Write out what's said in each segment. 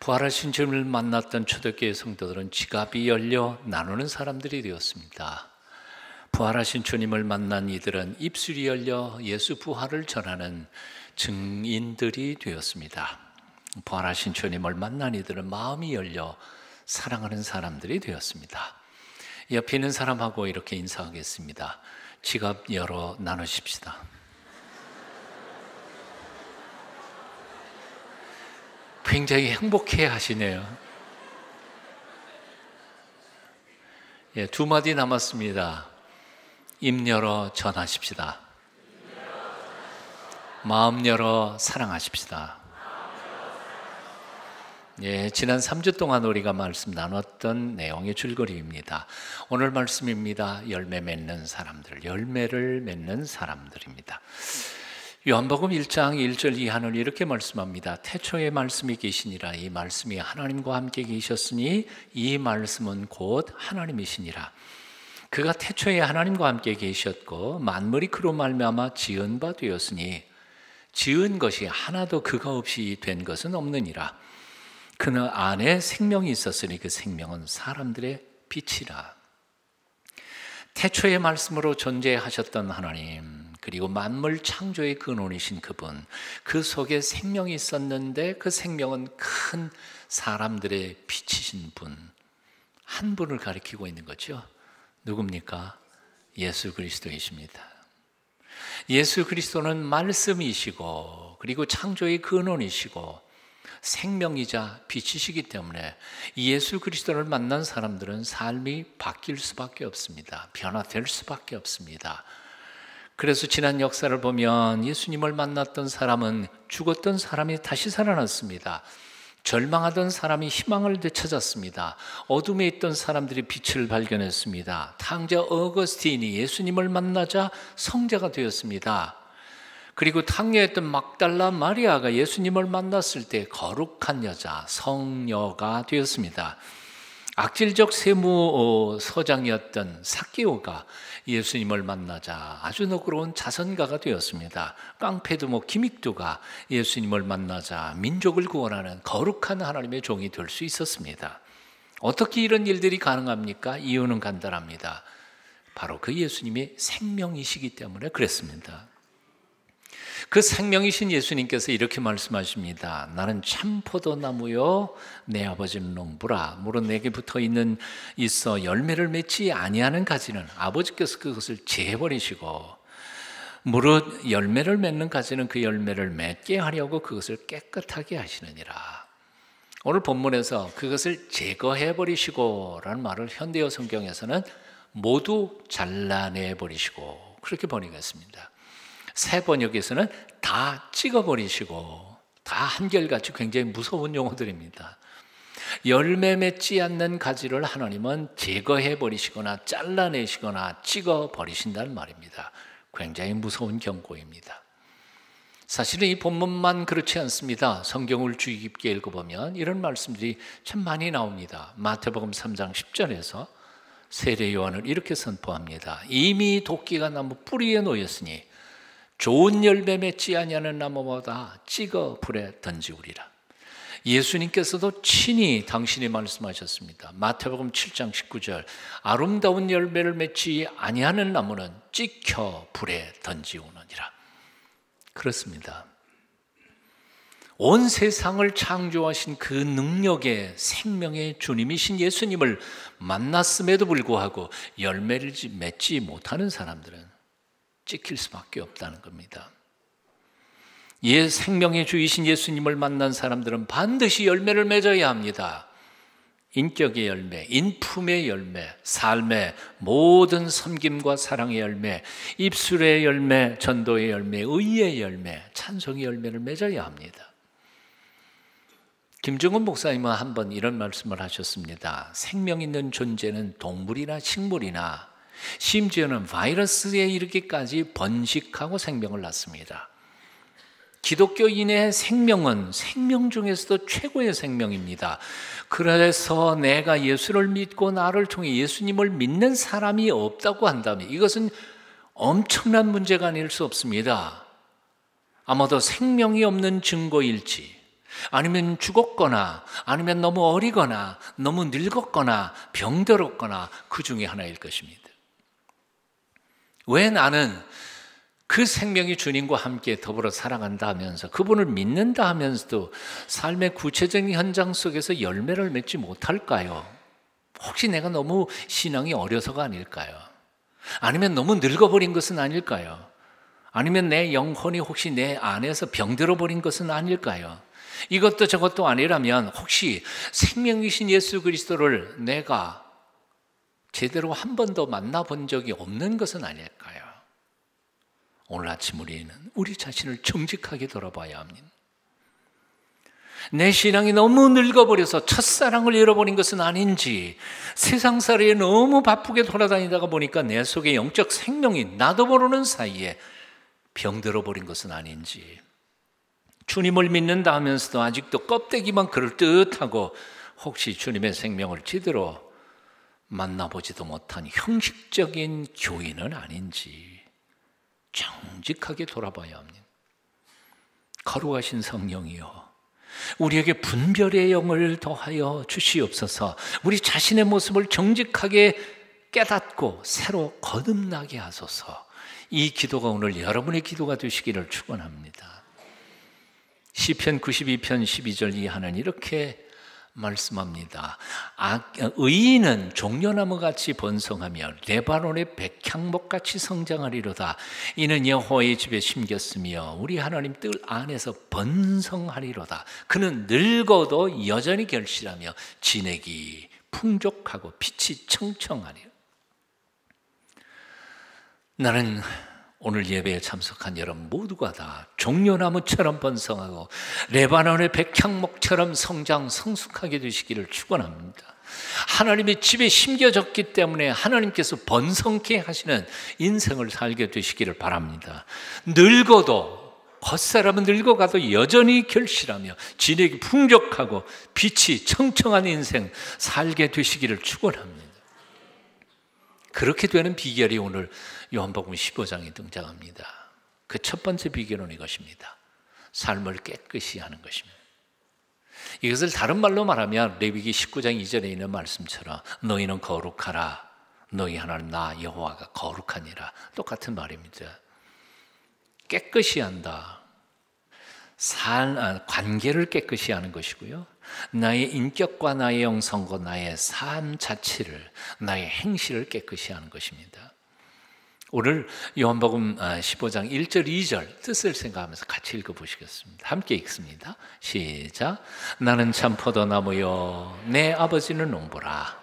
부활하신 주님을 만났던 초대교회 성도들은 지갑이 열려 나누는 사람들이 되었습니다. 부활하신 주님을 만난 이들은 입술이 열려 예수 부활을 전하는 증인들이 되었습니다. 부활하신 주님을 만난 이들은 마음이 열려 사랑하는 사람들이 되었습니다. 옆에 있는 사람하고 이렇게 인사하겠습니다. 지갑 열어 나누십시다. 굉장히 행복해 하시네요. 두 마디 남았습니다. 입 열어 전하십시다. 마음 열어 사랑하십시다. 지난 3주 동안 우리가 말씀 나눴던 내용의 줄거리입니다. 오늘 말씀입니다. 열매 맺는 사람들, 열매를 맺는 사람들입니다. 요한복음 1장 1절 이하는 이렇게 말씀합니다. 태초에 말씀이 계시니라. 이 말씀이 하나님과 함께 계셨으니 이 말씀은 곧 하나님이시니라. 그가 태초에 하나님과 함께 계셨고 만물이 그로 말미암아 지은 바 되었으니 지은 것이 하나도 그가 없이 된 것은 없느니라. 그는 안에 생명이 있었으니 그 생명은 사람들의 빛이라. 태초의 말씀으로 존재하셨던 하나님, 그리고 만물 창조의 근원이신 그분, 그 속에 생명이 있었는데 그 생명은 큰 사람들의 빛이신 분, 한 분을 가리키고 있는 거죠. 누굽니까? 예수 그리스도이십니다. 예수 그리스도는 말씀이시고 그리고 창조의 근원이시고 생명이자 빛이시기 때문에 예수 그리스도를 만난 사람들은 삶이 바뀔 수밖에 없습니다. 변화될 수밖에 없습니다. 그래서 지난 역사를 보면 예수님을 만났던 사람은 죽었던 사람이 다시 살아났습니다. 절망하던 사람이 희망을 되찾았습니다. 어둠에 있던 사람들이 빛을 발견했습니다. 탕자 어거스틴이 예수님을 만나자 성자가 되었습니다. 그리고 탕녀였던 막달라 마리아가 예수님을 만났을 때 거룩한 여자, 성녀가 되었습니다. 악질적 세무서장이었던 삭개오가 예수님을 만나자 아주 너그러운 자선가가 되었습니다. 깡패두목 기믹두가 예수님을 만나자 민족을 구원하는 거룩한 하나님의 종이 될 수 있었습니다. 어떻게 이런 일들이 가능합니까? 이유는 간단합니다. 바로 그 예수님이 생명이시기 때문에 그랬습니다. 그 생명이신 예수님께서 이렇게 말씀하십니다. 나는 참 포도나무요 내 아버지는 농부라. 무릇 내게 붙어 있어 열매를 맺지 아니하는 가지는 아버지께서 그것을 제해버리시고 무릇 열매를 맺는 가지는 그 열매를 맺게 하려고 그것을 깨끗하게 하시느니라. 오늘 본문에서 그것을 제거해버리시고 라는 말을 현대어 성경에서는 모두 잘라내버리시고 그렇게 번역했습니다. 새 번역에서는 다 찍어버리시고, 다 한결같이 굉장히 무서운 용어들입니다. 열매 맺지 않는 가지를 하나님은 제거해버리시거나 잘라내시거나 찍어버리신다는 말입니다. 굉장히 무서운 경고입니다. 사실은 이 본문만 그렇지 않습니다. 성경을 주의 깊게 읽어보면 이런 말씀들이 참 많이 나옵니다. 마태복음 3장 10절에서 세례 요한을 이렇게 선포합니다. 이미 도끼가 나무 뿌리에 놓였으니 좋은 열매 맺지 아니하는 나무보다 찍어 불에 던지우리라. 예수님께서도 친히 당신이 말씀하셨습니다. 마태복음 7장 19절 아름다운 열매를 맺지 아니하는 나무는 찍혀 불에 던지우느니라. 그렇습니다. 온 세상을 창조하신 그 능력의 생명의 주님이신 예수님을 만났음에도 불구하고 열매를 맺지 못하는 사람들은 찍힐 수밖에 없다는 겁니다. 생명의 주이신 예수님을 만난 사람들은 반드시 열매를 맺어야 합니다. 인격의 열매, 인품의 열매, 삶의 모든 섬김과 사랑의 열매, 입술의 열매, 전도의 열매, 의의 열매, 찬송의 열매를 맺어야 합니다. 김정은 목사님은 한번 이런 말씀을 하셨습니다. 생명 있는 존재는 동물이나 식물이나 심지어는 바이러스에 이르기까지 번식하고 생명을 낳습니다. 기독교인의 생명은 생명 중에서도 최고의 생명입니다. 그래서 내가 예수를 믿고 나를 통해 예수님을 믿는 사람이 없다고 한다면 이것은 엄청난 문제가 아닐 수 없습니다. 아마도 생명이 없는 증거일지 아니면 죽었거나 아니면 너무 어리거나 너무 늙었거나 병들었거나 그 중에 하나일 것입니다. 왜 나는 그 생명이 주님과 함께 더불어 살아간다 하면서 그분을 믿는다 하면서도 삶의 구체적인 현장 속에서 열매를 맺지 못할까요? 혹시 내가 너무 신앙이 어려서가 아닐까요? 아니면 너무 늙어버린 것은 아닐까요? 아니면 내 영혼이 혹시 내 안에서 병들어 버린 것은 아닐까요? 이것도 저것도 아니라면 혹시 생명이신 예수 그리스도를 내가 제대로 한 번도 만나본 적이 없는 것은 아닐까요? 오늘 아침 우리는 우리 자신을 정직하게 돌아봐야 합니다. 내 신앙이 너무 늙어버려서 첫사랑을 잃어버린 것은 아닌지, 세상살이에 너무 바쁘게 돌아다니다가 보니까 내 속에 영적 생명이 나도 모르는 사이에 병들어버린 것은 아닌지, 주님을 믿는다 하면서도 아직도 껍데기만 그럴듯하고 혹시 주님의 생명을 제대로 만나보지도 못한 형식적인 교인은 아닌지 정직하게 돌아봐야 합니다. 거룩하신 성령이여, 우리에게 분별의 영을 더하여 주시옵소서. 우리 자신의 모습을 정직하게 깨닫고 새로 거듭나게 하소서. 이 기도가 오늘 여러분의 기도가 되시기를 축원합니다. 시편 92편 12절 이하는 이렇게 말씀합니다. 의인은 종려나무같이 번성하며 레바논의 백향목같이 성장하리로다. 이는 여호와의 집에 심겼으며 우리 하나님 뜰 안에서 번성하리로다. 그는 늙어도 여전히 결실하며 진액이 풍족하고 빛이 청청하리라. 나는 오늘 예배에 참석한 여러분 모두가 다 종려나무처럼 번성하고 레바논의 백향목처럼 성숙하게 되시기를 축원합니다. 하나님의 집에 심겨졌기 때문에 하나님께서 번성케 하시는 인생을 살게 되시기를 바랍니다. 늙어도, 겉사람은 늙어가도 여전히 결실하며 진액이 풍족하고 빛이 청청한 인생 살게 되시기를 축원합니다. 그렇게 되는 비결이 오늘 요한복음 15장에 등장합니다. 그 첫 번째 비결은 이것입니다. 삶을 깨끗이 하는 것입니다. 이것을 다른 말로 말하면 레위기 19장 2절에 있는 말씀처럼 너희는 거룩하라. 너희 하나님 나 여호와가 거룩하니라. 똑같은 말입니다. 깨끗이 한다. 관계를 깨끗이 하는 것이고요. 나의 인격과 나의 영성과 나의 삶 자체를, 나의 행실을 깨끗이 하는 것입니다. 오늘 요한복음 15장 1절 2절 뜻을 생각하면서 같이 읽어보시겠습니다. 함께 읽습니다. 시작. 나는 참 포도나무요 내 아버지는 농부라.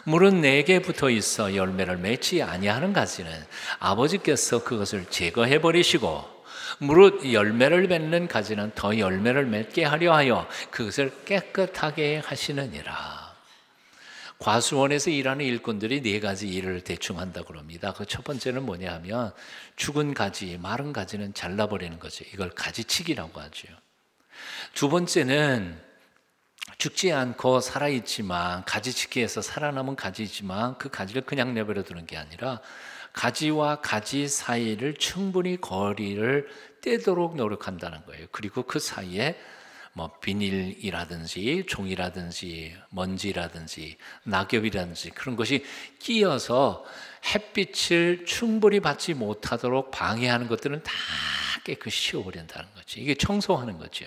물은 내게 붙어 있어 열매를 맺지 아니하는 가지는 아버지께서 그것을 제거해 버리시고 무릇 열매를 맺는 가지는 더 열매를 맺게 하려 하여 그것을 깨끗하게 하시느니라. 과수원에서 일하는 일꾼들이 4가지 일을 대충 한다고 합니다. 그 첫 번째는 뭐냐 하면 죽은 가지, 마른 가지는 잘라버리는 거죠. 이걸 가지치기라고 하죠. 두 번째는 죽지 않고 살아있지만 가지치기에서 살아남은 가지지만 그 가지를 그냥 내버려 두는 게 아니라 가지와 가지 사이를 충분히 거리를 떼도록 노력한다는 거예요. 그리고 그 사이에 비닐이라든지 종이라든지 먼지라든지 낙엽이라든지 그런 것이 끼어서 햇빛을 충분히 받지 못하도록 방해하는 것들은 다 깨끗이 치워버린다는 거죠. 이게 청소하는 거죠.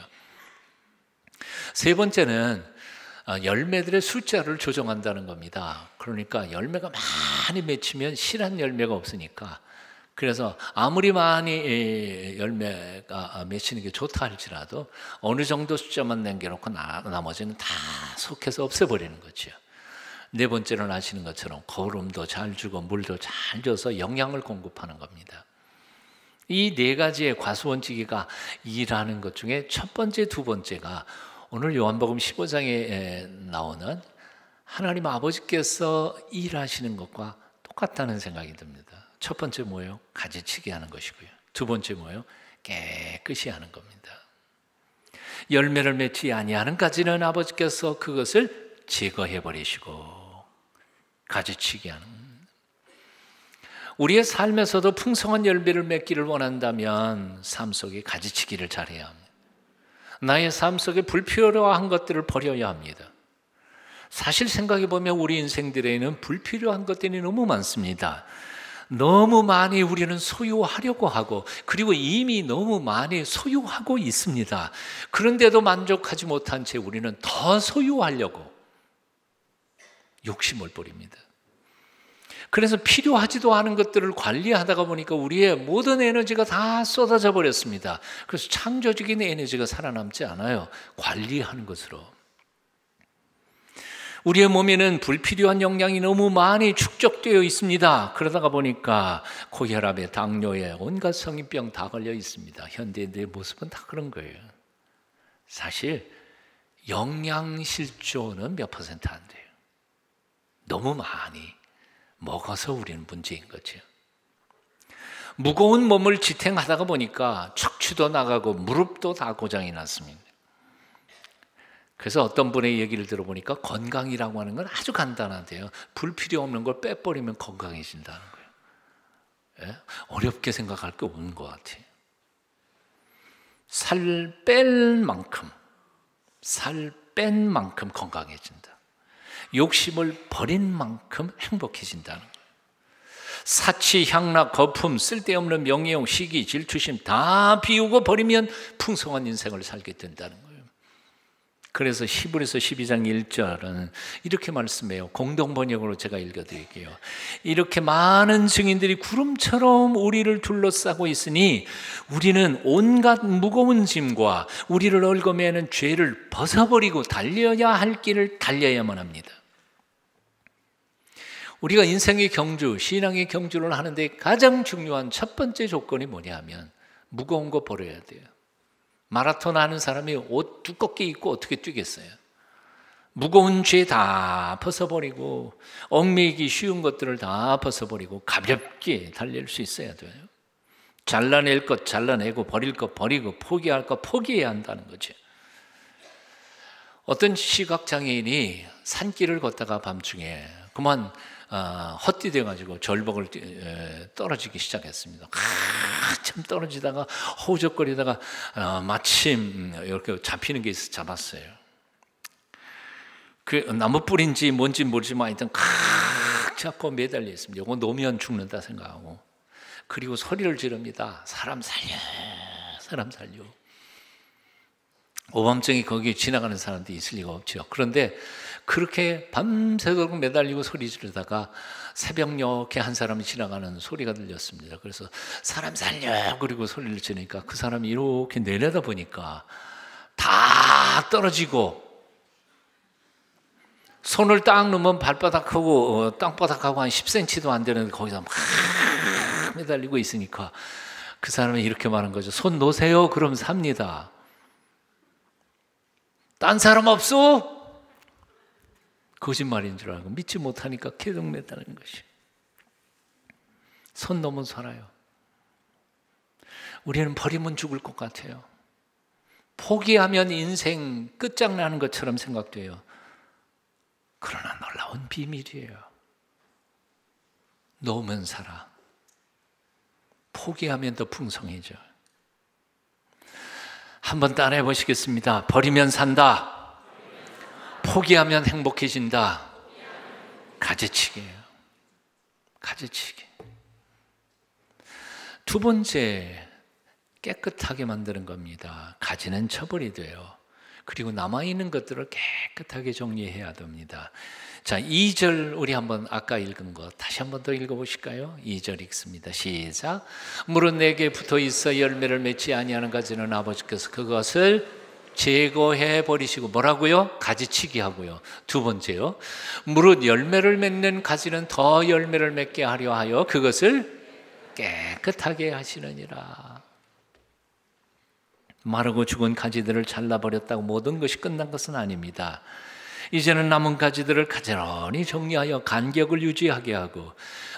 세 번째는 열매들의 숫자를 조정한다는 겁니다. 그러니까 열매가 많이 맺히면 실한 열매가 없으니까, 그래서 아무리 많이 열매가 맺히는 게 좋다 할지라도 어느 정도 숫자만 남겨놓고 나머지는 다 속해서 없애버리는 거죠. 네 번째는 아시는 것처럼 거름도 잘 주고 물도 잘 줘서 영양을 공급하는 겁니다. 이 4가지의 과수원지기가 일하는 것 중에 첫 번째, 두 번째가 오늘 요한복음 15장에 나오는 하나님 아버지께서 일하시는 것과 똑같다는 생각이 듭니다. 첫 번째 뭐예요? 가지치기 하는 것이고요. 두 번째 뭐예요? 깨끗이 하는 겁니다. 열매를 맺지 아니하는 가지는 아버지께서 그것을 제거해 버리시고 가지치기 하는 겁니다. 우리의 삶에서도 풍성한 열매를 맺기를 원한다면 삶 속에 가지치기를 잘해야 합니다. 나의 삶 속에 불필요한 것들을 버려야 합니다. 사실 생각해 보면 우리 인생들에는 불필요한 것들이 너무 많습니다. 너무 많이 우리는 소유하려고 하고, 그리고 이미 너무 많이 소유하고 있습니다. 그런데도 만족하지 못한 채 우리는 더 소유하려고 욕심을 부립니다. 그래서 필요하지도 않은 것들을 관리하다가 보니까 우리의 모든 에너지가 다 쏟아져 버렸습니다. 그래서 창조적인 에너지가 살아남지 않아요. 관리하는 것으로. 우리의 몸에는 불필요한 영양이 너무 많이 축적되어 있습니다. 그러다가 보니까 고혈압에, 당뇨에, 온갖 성인병 다 걸려 있습니다. 현대인들의 모습은 다 그런 거예요. 사실 영양실조는 몇 퍼센트 안 돼요. 너무 많이 먹어서 우리는 문제인 거죠. 무거운 몸을 지탱하다가 보니까 척추도 나가고 무릎도 다 고장이 났습니다. 그래서 어떤 분의 얘기를 들어보니까 건강이라고 하는 건 아주 간단한데요. 불필요 없는 걸 빼버리면 건강해진다는 거예요. 예? 어렵게 생각할 게 없는 것 같아요. 살 뺀 만큼 건강해진다. 욕심을 버린 만큼 행복해진다는 거예요. 사치, 향락, 거품, 쓸데없는 명예욕, 시기, 질투심 다 비우고 버리면 풍성한 인생을 살게 된다는 거예요. 그래서 히브리서 12장 1절은 이렇게 말씀해요. 공동 번역으로 제가 읽어드릴게요. 이렇게 많은 증인들이 구름처럼 우리를 둘러싸고 있으니 우리는 온갖 무거운 짐과 우리를 얽어매는 죄를 벗어버리고 달려야 할 길을 달려야만 합니다. 우리가 인생의 경주, 신앙의 경주를 하는데 가장 중요한 첫 번째 조건이 뭐냐면 무거운 거 버려야 돼요. 마라톤 하는 사람이 옷 두껍게 입고 어떻게 뛰겠어요? 무거운 죄 다 벗어버리고 얽매이기 쉬운 것들을 다 벗어버리고 가볍게 달릴 수 있어야 돼요. 잘라낼 것 잘라내고 버릴 것 버리고 포기할 것 포기해야 한다는 거죠. 어떤 시각장애인이 산길을 걷다가 밤중에 그만 헛디뎌가지고 절벽을 떨어지기 시작했습니다. 한참 떨어지다가 허우적거리다가 마침 이렇게 잡히는 게 있어서 잡았어요. 그 나무 뿌리인지 뭔지 모르지만 하여튼 칵 잡고 매달려 있습니다. 이거 놓으면 죽는다 생각하고, 그리고 소리를 지릅니다. 사람 살려, 사람 살려. 오밤중에 거기 지나가는 사람들이 있을 리가 없죠. 그런데 그렇게 밤새도록 매달리고 소리 지르다가 새벽녘에 한 사람이 지나가는 소리가 들렸습니다. 그래서 사람 살려 그리고 소리를 지르니까 그 사람이 이렇게 내려다 보니까 다 떨어지고 손을 딱 놓으면 발바닥하고 땅바닥하고 한 10cm도 안 되는데 거기서 막 매달리고 있으니까 그 사람이 이렇게 말한 거죠. 손 놓으세요. 그럼 삽니다. 딴 사람 없어? 거짓말인 줄 알고 믿지 못하니까 계속 매달리는 것이. 손 놓으면 살아요. 우리는 버리면 죽을 것 같아요. 포기하면 인생 끝장나는 것처럼 생각돼요. 그러나 놀라운 비밀이에요. 놓으면 살아. 포기하면 더 풍성해져. 한번 따라해 보시겠습니다. 버리면 산다. 포기하면 행복해진다. 가지치기예요. 가지치기. 두 번째, 깨끗하게 만드는 겁니다. 가지는 처벌이 돼요. 그리고 남아있는 것들을 깨끗하게 정리해야 됩니다. 자, 2절 우리 한번 아까 읽은 거 다시 한번 더 읽어보실까요? 2절 읽습니다. 시작. 물은 내게 붙어 있어 열매를 맺지 아니하는 가지는 아버지께서 그것을 제거해 버리시고, 뭐라고요? 가지치기 하고요. 두 번째요. 무릇 열매를 맺는 가지는 더 열매를 맺게 하려 하여 그것을 깨끗하게 하시느니라. 마르고 죽은 가지들을 잘라버렸다고 모든 것이 끝난 것은 아닙니다. 이제는 남은 가지들을 가지런히 정리하여 간격을 유지하게 하고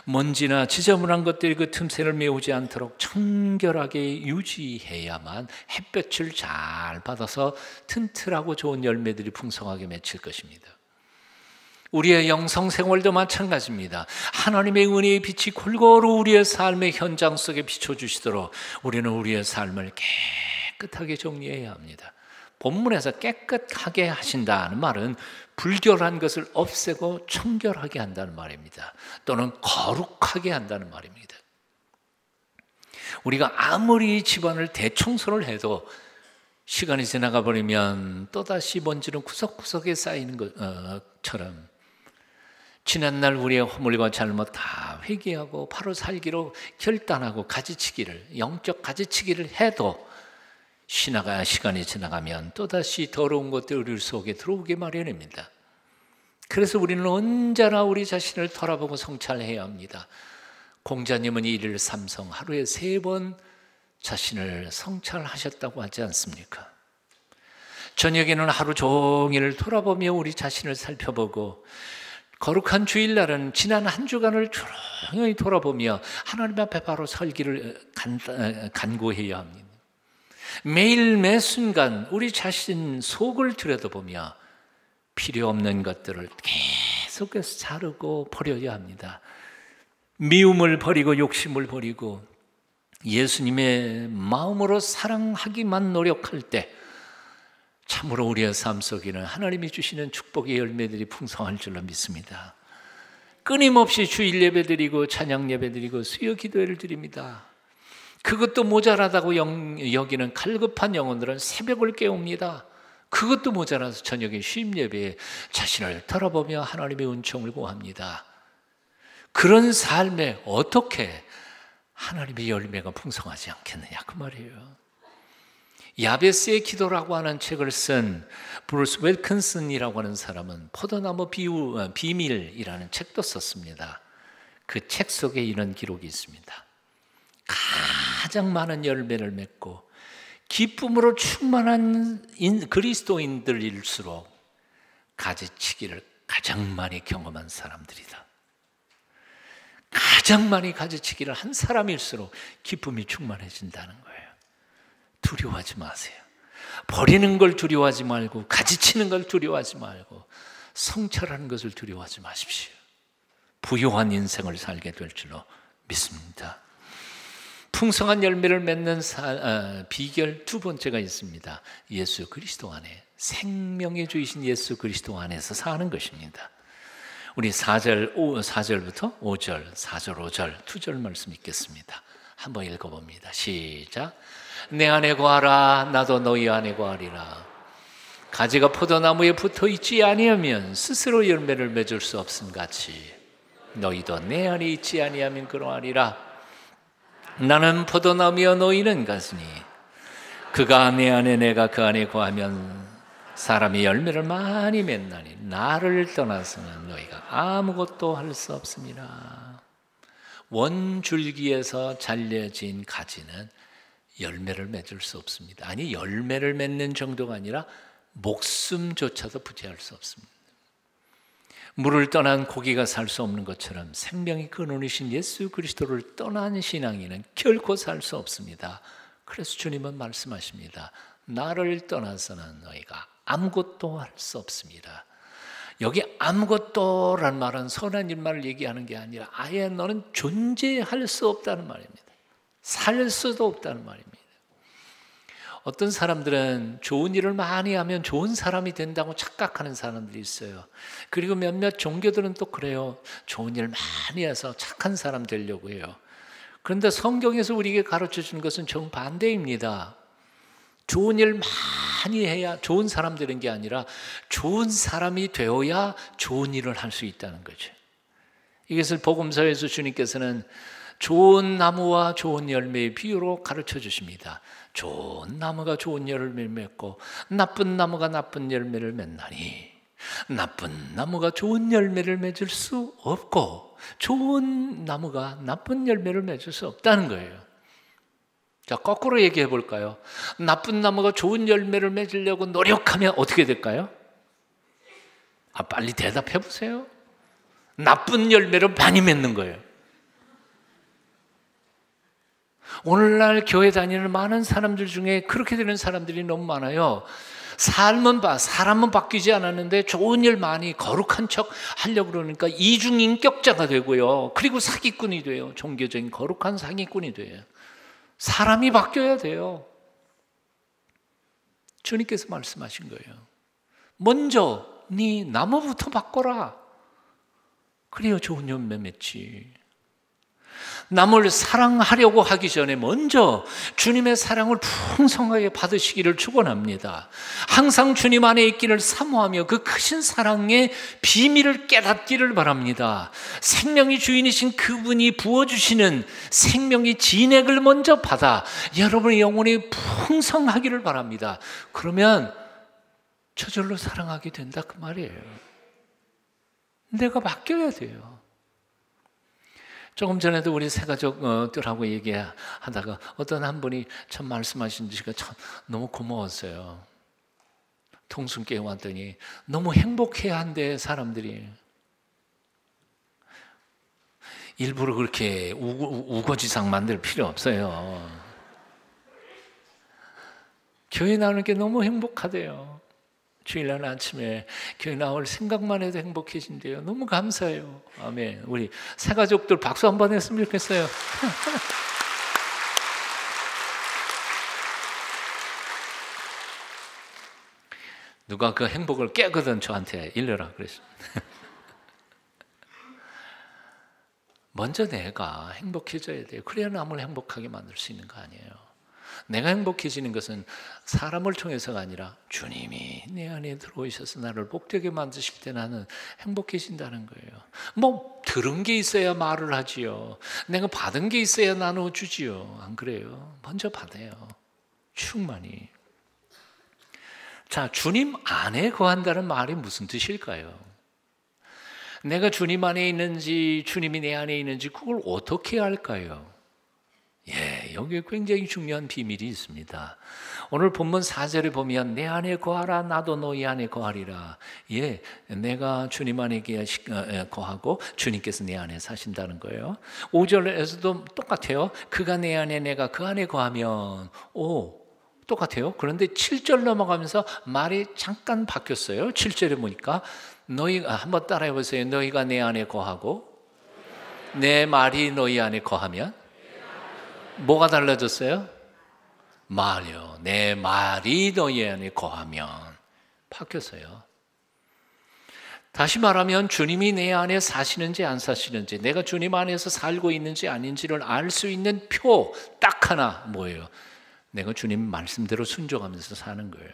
먼지나 지저분한 것들이 그 틈새를 메우지 않도록 청결하게 유지해야만 햇볕을 잘 받아서 튼튼하고 좋은 열매들이 풍성하게 맺힐 것입니다. 우리의 영성 생활도 마찬가지입니다. 하나님의 은혜의 빛이 골고루 우리의 삶의 현장 속에 비춰주시도록 우리는 우리의 삶을 깨끗하게 정리해야 합니다. 본문에서 깨끗하게 하신다는 말은 불결한 것을 없애고 청결하게 한다는 말입니다. 또는 거룩하게 한다는 말입니다. 우리가 아무리 집안을 대청소를 해도 시간이 지나가 버리면 또다시 먼지는 구석구석에 쌓이는 것처럼 지난날 우리의 허물과 잘못 다 회개하고 바로 살기로 결단하고 가지치기를, 영적 가지치기를 해도 시간이 지나가면 또다시 더러운 것들 우리 속에 들어오게 마련입니다. 그래서 우리는 언제나 우리 자신을 돌아보고 성찰해야 합니다. 공자님은 일일 삼성, 하루에 3번 자신을 성찰하셨다고 하지 않습니까? 저녁에는 하루 종일 돌아보며 우리 자신을 살펴보고, 거룩한 주일날은 지난 한 주간을 조용히 돌아보며 하나님 앞에 바로 설기를 간구해야 합니다. 매일 매 순간 우리 자신 속을 들여다보며 필요 없는 것들을 계속해서 자르고 버려야 합니다. 미움을 버리고 욕심을 버리고 예수님의 마음으로 사랑하기만 노력할 때 참으로 우리의 삶 속에는 하나님이 주시는 축복의 열매들이 풍성할 줄로 믿습니다. 끊임없이 주일 예배드리고 찬양 예배드리고 수요 기도회를 드립니다. 그것도 모자라다고 여기는 갈급한 영혼들은 새벽을 깨웁니다. 그것도 모자라서 저녁에 쉼 예배에 자신을 돌아보며 하나님의 은총을 구합니다. 그런 삶에 어떻게 하나님의 열매가 풍성하지 않겠느냐 그 말이에요. 야베스의 기도라고 하는 책을 쓴 브루스 웰킨슨이라고 하는 사람은 포도나무 비밀이라는 책도 썼습니다. 그 책 속에 이런 기록이 있습니다. 가장 많은 열매를 맺고 기쁨으로 충만한 그리스도인들일수록 가지치기를 가장 많이 경험한 사람들이다. 가장 많이 가지치기를 한 사람일수록 기쁨이 충만해진다는 거예요. 두려워하지 마세요. 버리는 걸 두려워하지 말고, 가지치는 걸 두려워하지 말고, 성찰하는 것을 두려워하지 마십시오. 부유한 인생을 살게 될 줄로 믿습니다. 풍성한 열매를 맺는 비결 두 번째가 있습니다. 예수 그리스도 안에, 생명의 주이신 예수 그리스도 안에서 사는 것입니다. 우리 4절부터 5절, 4절, 5절, 2절 말씀 읽겠습니다. 한번 읽어봅니다. 시작. 내 안에 거하라, 나도 너희 안에 거하리라. 가지가 포도나무에 붙어 있지 아니하면 스스로 열매를 맺을 수 없음같이 너희도 내 안에 있지 아니하면 그러하리라. 나는 포도나무여 너희는 가지니 그가 내 안에 내가 그 안에 거하면 사람이 열매를 많이 맺나니 나를 떠나서는 너희가 아무것도 할 수 없습니다. 원줄기에서 잘려진 가지는 열매를 맺을 수 없습니다. 아니, 열매를 맺는 정도가 아니라 목숨조차도 부지할 수 없습니다. 물을 떠난 고기가 살 수 없는 것처럼 생명의 근원이신 예수 그리스도를 떠난 신앙인은 결코 살 수 없습니다. 그래서 주님은 말씀하십니다. 나를 떠나서는 너희가 아무것도 할 수 없습니다. 여기 아무것도라는 말은 선한 일만을 얘기하는 게 아니라 아예 너는 존재할 수 없다는 말입니다. 살 수도 없다는 말입니다. 어떤 사람들은 좋은 일을 많이 하면 좋은 사람이 된다고 착각하는 사람들이 있어요. 그리고 몇몇 종교들은 또 그래요. 좋은 일 많이 해서 착한 사람 되려고 해요. 그런데 성경에서 우리에게 가르쳐주는 것은 정반대입니다. 좋은 일 많이 해야 좋은 사람 되는 게 아니라 좋은 사람이 되어야 좋은 일을 할 수 있다는 거죠. 이것을 복음서에서 주님께서는 좋은 나무와 좋은 열매의 비유로 가르쳐 주십니다. 좋은 나무가 좋은 열매를 맺고 나쁜 나무가 나쁜 열매를 맺나니 나쁜 나무가 좋은 열매를 맺을 수 없고 좋은 나무가 나쁜 열매를 맺을 수 없다는 거예요. 자, 거꾸로 얘기해 볼까요? 나쁜 나무가 좋은 열매를 맺으려고 노력하면 어떻게 될까요? 빨리 대답해 보세요. 나쁜 열매를 많이 맺는 거예요. 오늘날 교회 다니는 많은 사람들 중에 그렇게 되는 사람들이 너무 많아요. 사람은 바뀌지 않았는데 좋은 일 많이 거룩한 척 하려고 그러니까 이중인격자가 되고요. 그리고 사기꾼이 돼요. 종교적인 거룩한 사기꾼이 돼요. 사람이 바뀌어야 돼요. 주님께서 말씀하신 거예요. 먼저 네 나무부터 바꿔라. 그래야 좋은 열매 맺지. 남을 사랑하려고 하기 전에 먼저 주님의 사랑을 풍성하게 받으시기를 축원합니다. 항상 주님 안에 있기를 사모하며 그 크신 사랑의 비밀을 깨닫기를 바랍니다. 생명의 주인이신 그분이 부어주시는 생명의 진액을 먼저 받아 여러분의 영혼이 풍성하기를 바랍니다. 그러면 저절로 사랑하게 된다 그 말이에요. 내가 바뀌어야 돼요. 조금 전에도 우리 새가족들하고 얘기하다가 어떤 한 분이 참 말씀하신 지가 참 너무 고마웠어요. 통순교회 왔더니 너무 행복해야 한대 사람들이. 일부러 그렇게 우거지상 만들 필요 없어요. 교회 나오는 게 너무 행복하대요. 주일날 아침에 교회 나올 생각만 해도 행복해진대요. 너무 감사해요. 아멘. 우리 새가족들 박수 한번 했으면 좋겠어요. 누가 그 행복을 깨거든 저한테 일러라 그랬어요. 먼저 내가 행복해져야 돼요. 그래야 남을 행복하게 만들 수 있는 거 아니에요. 내가 행복해지는 것은 사람을 통해서가 아니라 주님이 내 안에 들어오셔서 나를 복되게 만드실 때 나는 행복해진다는 거예요. 뭐 들은 게 있어야 말을 하지요. 내가 받은 게 있어야 나눠주지요. 안 그래요? 먼저 받아요. 충만히. 자, 주님 안에 거한다는 말이 무슨 뜻일까요? 내가 주님 안에 있는지 주님이 내 안에 있는지 그걸 어떻게 알까요? 여기에 굉장히 중요한 비밀이 있습니다. 오늘 본문 4절에 보면 내 안에 거하라 나도 너희 안에 거하리라. 내가 주님 안에 거하고 주님께서 내 안에 사신다는 거예요. 5절에서도 똑같아요. 그가 내 안에 내가 그 안에 거하면 똑같아요. 그런데 7절 넘어가면서 말이 잠깐 바뀌었어요. 7절에 보니까 너희가 한번 따라해 보세요. 너희가 내 안에 거하고 내 말이 너희 안에 거하면 뭐가 달라졌어요? 말이요. 내 말이 너희 안에 거하면 바뀌었어요. 다시 말하면 주님이 내 안에 사시는지 안 사시는지, 내가 주님 안에서 살고 있는지 아닌지를 알 수 있는 표 딱 하나 뭐예요? 내가 주님 말씀대로 순종하면서 사는 거예요.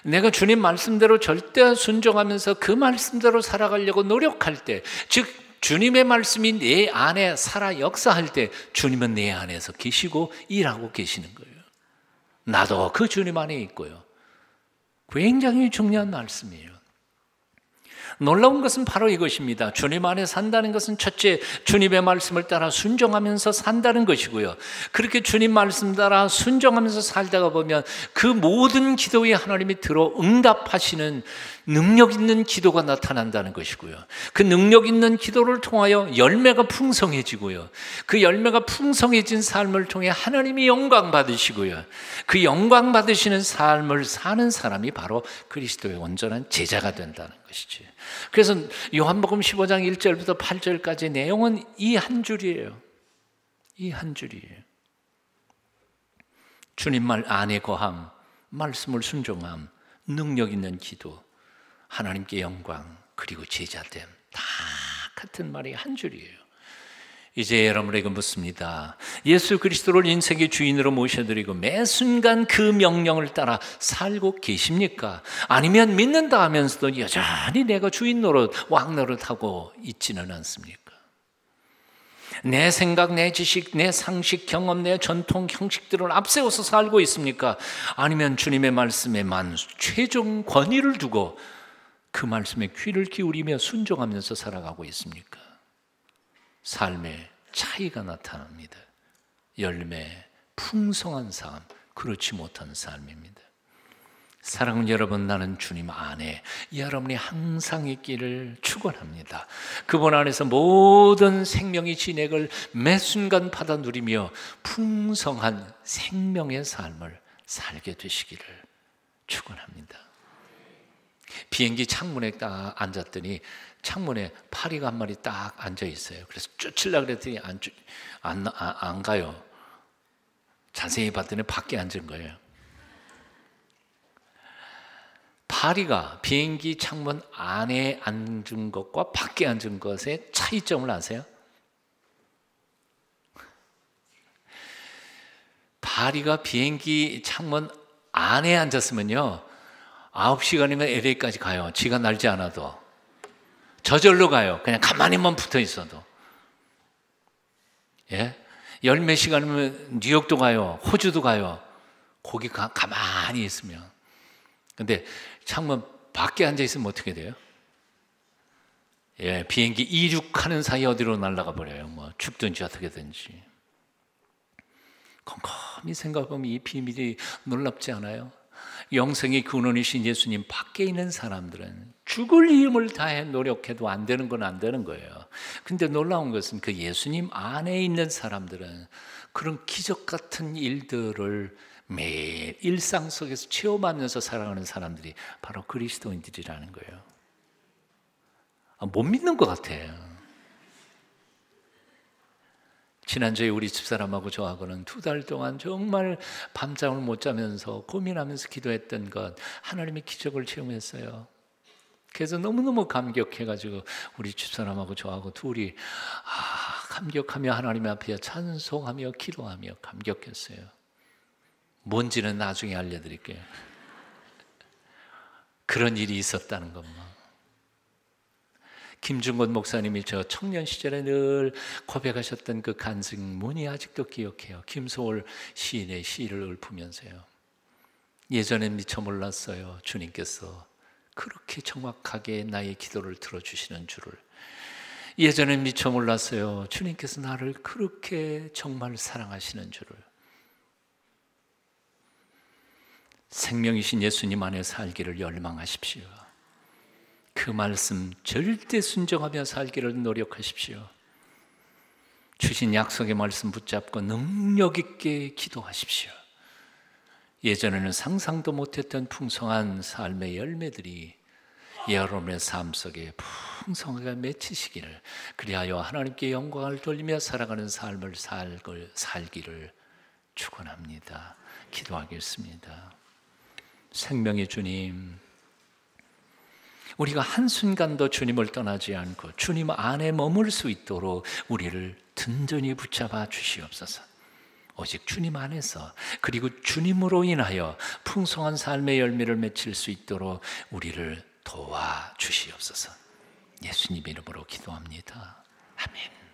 내가 주님 말씀대로 절대 순종하면서 그 말씀대로 살아가려고 노력할 때, 즉 주님의 말씀이 내 안에 살아 역사할 때 주님은 내 안에서 계시고 일하고 계시는 거예요. 나도 그 주님 안에 있고요. 굉장히 중요한 말씀이에요. 놀라운 것은 바로 이것입니다. 주님 안에 산다는 것은 첫째, 주님의 말씀을 따라 순종하면서 산다는 것이고요. 그렇게 주님 말씀 따라 순종하면서 살다가 보면 그 모든 기도에 하나님이 들어 응답하시는 능력 있는 기도가 나타난다는 것이고요. 그 능력 있는 기도를 통하여 열매가 풍성해지고요. 그 열매가 풍성해진 삶을 통해 하나님이 영광 받으시고요. 그 영광 받으시는 삶을 사는 사람이 바로 그리스도의 온전한 제자가 된다는 것이죠. 그래서 요한복음 15장 1절부터 8절까지 내용은 이 한 줄이에요. 이 한 줄이에요. 주님 말 안에 거함, 말씀을 순종함, 능력 있는 기도, 하나님께 영광, 그리고 제자됨, 다 같은 말이 한 줄이에요. 이제 여러분에게 묻습니다. 예수 그리스도를 인생의 주인으로 모셔드리고 매 순간 그 명령을 따라 살고 계십니까? 아니면 믿는다 하면서도 여전히 내가 주인 노릇, 왕 노릇하고 있지는 않습니까? 내 생각, 내 지식, 내 상식, 경험, 내 전통, 형식들을 앞세워서 살고 있습니까? 아니면 주님의 말씀에만 최종 권위를 두고 그 말씀에 귀를 기울이며 순종하면서 살아가고 있습니까? 삶의 차이가 나타납니다. 열매, 풍성한 삶, 그렇지 못한 삶입니다. 사랑하는 여러분, 나는 주님 안에 여러분이 항상 있기를 축원합니다. 그분 안에서 모든 생명의 진액을 매 순간 받아 누리며 풍성한 생명의 삶을 살게 되시기를 축원합니다. 비행기 창문에 딱 앉았더니 창문에 파리가 한 마리 딱 앉아 있어요. 그래서 쫓으려고 그랬더니 안 가요. 자세히 봤더니 밖에 앉은 거예요. 파리가 비행기 창문 안에 앉은 것과 밖에 앉은 것의 차이점을 아세요? 파리가 비행기 창문 안에 앉았으면요 9시간이면 LA까지 가요. 지가 날지 않아도 저절로 가요. 그냥 가만히만 붙어 있어도. 예? 열 몇 시간이면 뉴욕도 가요. 호주도 가요. 거기 가만히 있으면. 근데 창문 밖에 앉아 있으면 어떻게 돼요? 예, 비행기 이륙하는 사이 어디로 날아가 버려요. 뭐 죽든지 어떻게든지. 곰곰이 생각하면 이 비밀이 놀랍지 않아요? 영생의 근원이신 예수님 밖에 있는 사람들은 죽을 힘을 다해 노력해도 안 되는 건 안 되는 거예요. 근데 놀라운 것은 그 예수님 안에 있는 사람들은 그런 기적 같은 일들을 매일 일상 속에서 체험하면서 살아가는 사람들이 바로 그리스도인들이라는 거예요. 못 믿는 것 같아요. 지난주에 우리 집사람하고 저하고는 2달 동안 정말 밤잠을 못 자면서 고민하면서 기도했던 것, 하나님의 기적을 체험했어요. 그래서 너무너무 감격해가지고 우리 집사람하고 저하고 둘이 감격하며 하나님 앞에 찬송하며 기도하며 감격했어요. 뭔지는 나중에 알려드릴게요. 그런 일이 있었다는 것만. 김중건 목사님이 저 청년 시절에 늘 고백하셨던 그 간증문이 아직도 기억해요. 김소월 시인의 시를 읊으면서요. 예전엔 미처 몰랐어요. 주님께서 그렇게 정확하게 나의 기도를 들어주시는 줄을. 예전엔 미처 몰랐어요. 주님께서 나를 그렇게 정말 사랑하시는 줄을. 생명이신 예수님 안에 살기를 열망하십시오. 그 말씀 절대 순종하며 살기를 노력하십시오. 주신 약속의 말씀 붙잡고 능력 있게 기도하십시오. 예전에는 상상도 못했던 풍성한 삶의 열매들이 여러분의 삶 속에 풍성하게 맺히시기를, 그리하여 하나님께 영광을 돌리며 살아가는 삶을 살기를 축원합니다. 기도하겠습니다. 생명의 주님, 우리가 한순간도 주님을 떠나지 않고 주님 안에 머물 수 있도록 우리를 든든히 붙잡아 주시옵소서. 오직 주님 안에서, 그리고 주님으로 인하여 풍성한 삶의 열매를 맺힐 수 있도록 우리를 도와주시옵소서. 예수님 이름으로 기도합니다. 아멘.